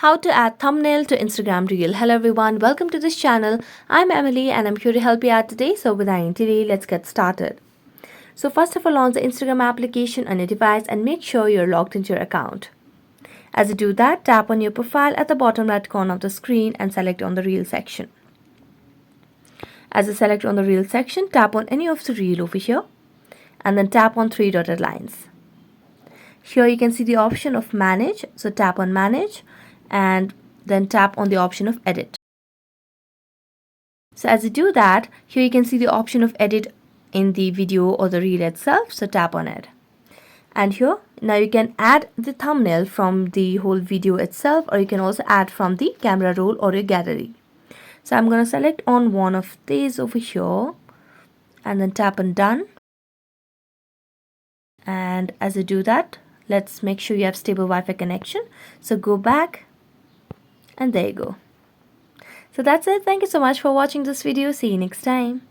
How to add thumbnail to Instagram Reel. Hello everyone, welcome to this channel. I'm Emily and I'm here to help you out today. So without any delay, let's get started. So first of all, launch the Instagram application on your device and make sure you're logged into your account. As you do that, tap on your profile at the bottom right corner of the screen and select on the Reel section. As you select on the Reel section, tap on any of the reel over here and then tap on three dotted lines. Here you can see the option of manage, so tap on manage and then tap on the option of edit. So as you do that, here you can see the option of edit in the video or the reel itself, so tap on it. And here now you can add the thumbnail from the whole video itself, or you can also add from the camera roll or your gallery. So I'm going to select on one of these over here and then tap on done. And as you do that, let's make sure you have stable Wi-Fi connection. So go back and there you go. So that's it. Thank you so much for watching this video. See you next time.